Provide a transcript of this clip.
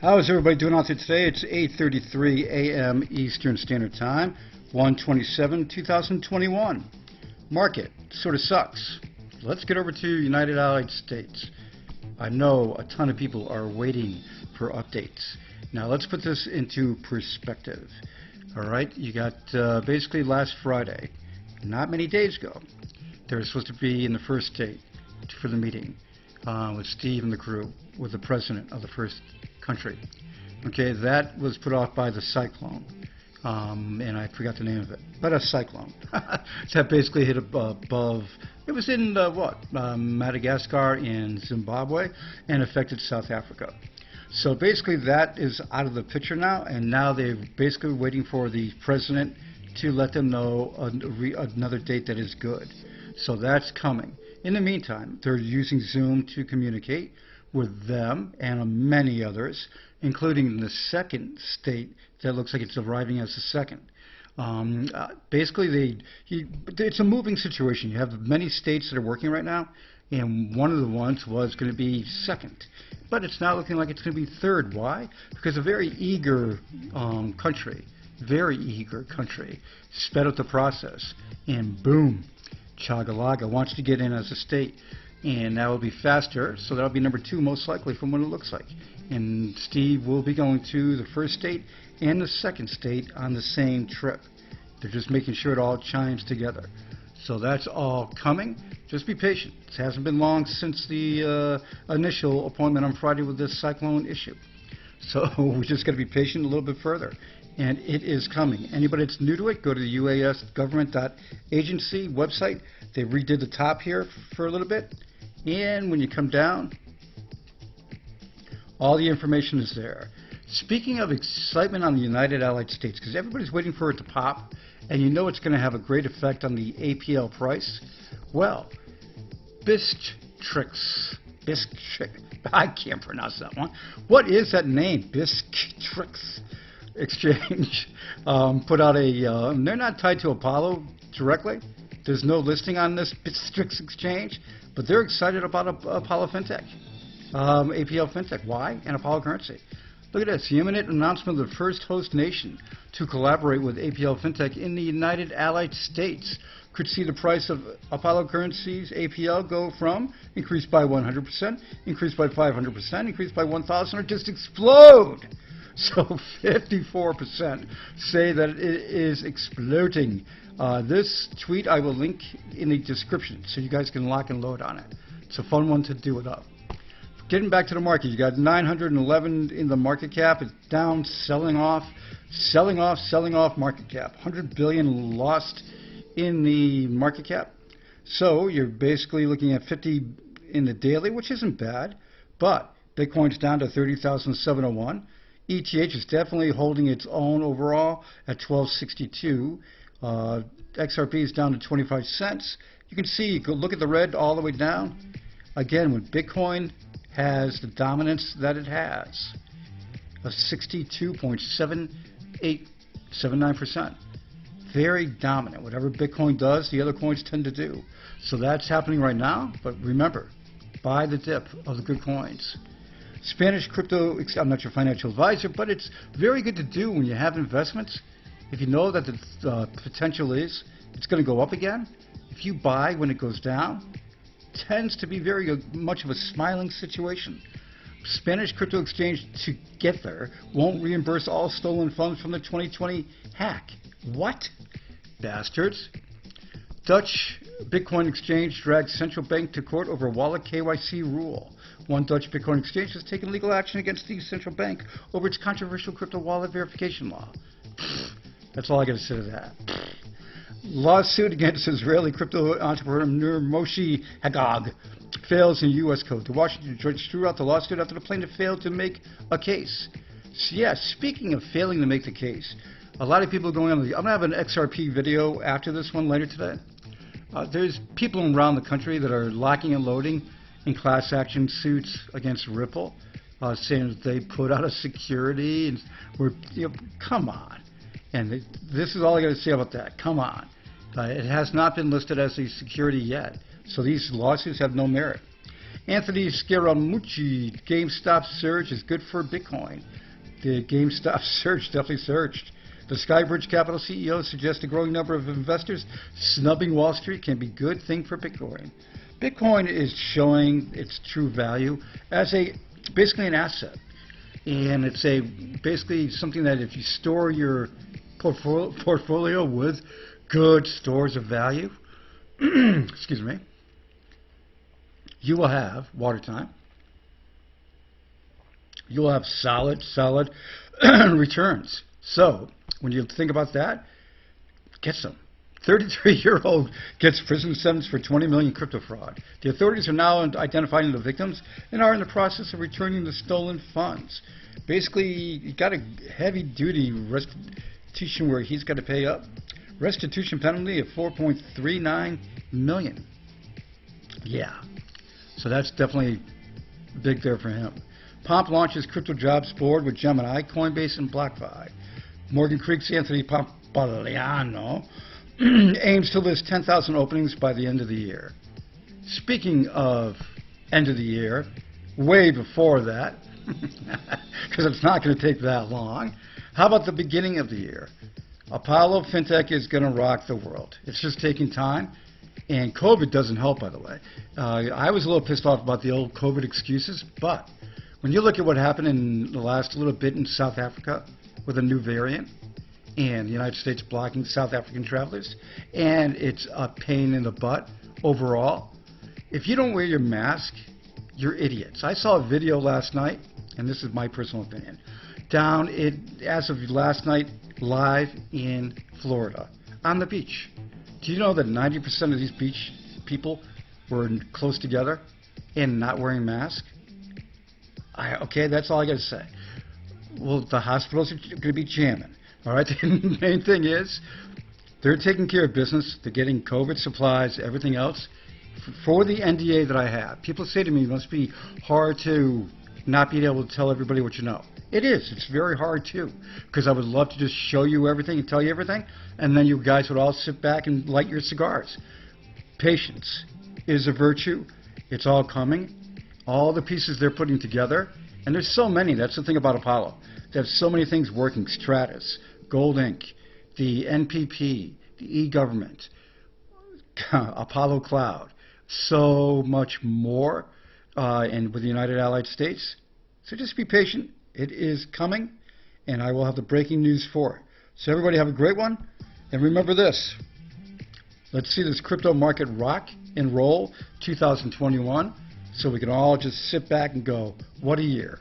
How is everybody doing out there today? It's 8:33 a.m. Eastern Standard Time, 1/27/2021. Market sort of sucks. Let's get over to United Allied States. I know a ton of people are waiting for updates. Now let's put this into perspective. All right, you got basically last Friday, not many days ago, they were supposed to be in the first state for the meeting with Steve and the crew, with the president of the first country. Okay, that was put off by the cyclone, and I forgot the name of it, but a cyclone that basically hit above. It was in Madagascar and Zimbabwe, and affected South Africa. So basically, that is out of the picture now, and now they're basically waiting for the president to let them know another date that is good. So that's coming. In the meantime, they're using Zoom to communicate with them and many others, including the second state that looks like it's arriving as the second. Basically, it's a moving situation. You have many states that are working right now, and one of the ones was going to be second. But it's now looking like it's going to be third. Why? Because a very eager country sped up the process, and boom, Chagalaga wants to get in as a state. And that will be faster, so that'll be number 2 most likely from what it looks like. And Steve will be going to the first state and the second state on the same trip. They're just making sure it all chimes together. So that's all coming. Just be patient. It hasn't been long since the initial appointment on Friday with this cyclone issue. So we just got to be patient a little bit further. And it is coming. Anybody that's new to it, go to the usgovernment.agency website. They redid the top here for a little bit. And when you come down, all the information is there. Speaking of excitement on the United Allied States, because everybody's waiting for it to pop, and you know it's going to have a great effect on the APL price. Well, I can't pronounce that one. What is that name? Bistrix Exchange put out a, they're not tied to Apollo directly. There's no listing on this Bistrix Exchange, but they're excited about Apollo FinTech, APL FinTech. Why? And Apollo Currency. Look at this, the imminent announcement of the first host nation to collaborate with APL FinTech in the United Allied States could see the price of Apollo Currency's APL go from increased by 100%, increased by 500%, increased by 1,000, or just explode. So 54% say that it is exploding. This tweet I will link in the description so you guys can lock and load on it. It's a fun one to do it up. Getting back to the market, you got 911 in the market cap. It's down, selling off market cap. 100 billion lost in the market cap. So you're basically looking at 50 in the daily, which isn't bad, but Bitcoin's down to 30,701. ETH is definitely holding its own overall at 1262. XRP is down to 25 cents. You can see, you go look at the red all the way down. Again, when Bitcoin has the dominance that it has of 62.7879%. Very dominant. Whatever Bitcoin does, the other coins tend to do. So that's happening right now, but remember, buy the dip of the good coins. Spanish crypto, I'm not your financial advisor, but it's very good to do when you have investments. If you know that the potential is it's going to go up again, if you buy when it goes down, tends to be very much of a smiling situation. Spanish crypto exchange together won't reimburse all stolen funds from the 2020 hack. What? Bastards. Dutch Bitcoin exchange drags central bank to court over wallet KYC rule. One Dutch Bitcoin exchange has taken legal action against the central bank over its controversial crypto wallet verification law. That's all I got to say to that. Lawsuit against Israeli crypto entrepreneur Moshe Hagag fails in U.S. code. The Washington judge threw out the lawsuit after the plaintiff failed to make a case. So yeah, speaking of failing to make the case, a lot of people are going on. I'm going to have an XRP video after this one later today. There's people around the country that are locking and loading in class action suits against Ripple. saying that they put out a security, and come on. And this is all I got to say about that. Come on. It has not been listed as a security yet, so these lawsuits have no merit. Anthony Scaramucci, GameStop surge is good for Bitcoin. The GameStop surge definitely surged. The Skybridge Capital CEO suggests a growing number of investors snubbing Wall Street can be a good thing for Bitcoin. Bitcoin is showing its true value as basically an asset. And it's basically something that if you store your portfolio with good stores of value, excuse me, you will have water time. You will have solid returns. So when you think about that, get some. 33-year-old gets prison sentence for 20 million crypto fraud. The authorities are now identifying the victims and are in the process of returning the stolen funds. Basically, he got a heavy-duty restitution where he's got to pay up. Restitution penalty of 4.39 million. Yeah, so that's definitely big there for him. Pomp launches crypto jobs board with Gemini, Coinbase, and BlockFi. Morgan Creek's Anthony Pompliano aims to list 10,000 openings by the end of the year. Speaking of end of the year, way before that, because it's not going to take that long, how about the beginning of the year? Apollo FinTech is going to rock the world. It's just taking time, and COVID doesn't help, by the way. I was a little pissed off about the old COVID excuses, but when you look at what happened in the last little bit in South Africa with a new variant, and the United States blocking South African travelers, and it's a pain in the butt overall. If you don't wear your mask, you're idiots. I saw a video last night, and this is my personal opinion, as of last night, live in Florida, on the beach. Do you know that 90% of these beach people were close together and not wearing masks? Okay, that's all I got to say. Well, the hospitals are going to be jamming. All right, the main thing is they're taking care of business. They're getting COVID supplies, everything else. For the NDA that I have, people say to me, it must be hard to not being able to tell everybody what you know. It is. It's very hard, too, because I would love to just show you everything and tell you everything, and then you guys would all sit back and light your cigars. Patience is a virtue. It's all coming. All the pieces they're putting together, and there's so many. That's the thing about Apollo. There's so many things working. Stratus, Gold Inc., the NPP, the e-government, Apollo Cloud, so much more, and with the United Allied States. So just be patient. It is coming, and I will have the breaking news for it. So everybody have a great one, and remember this. Let's see this crypto market rock and roll 2021, so we can all just sit back and go, what a year.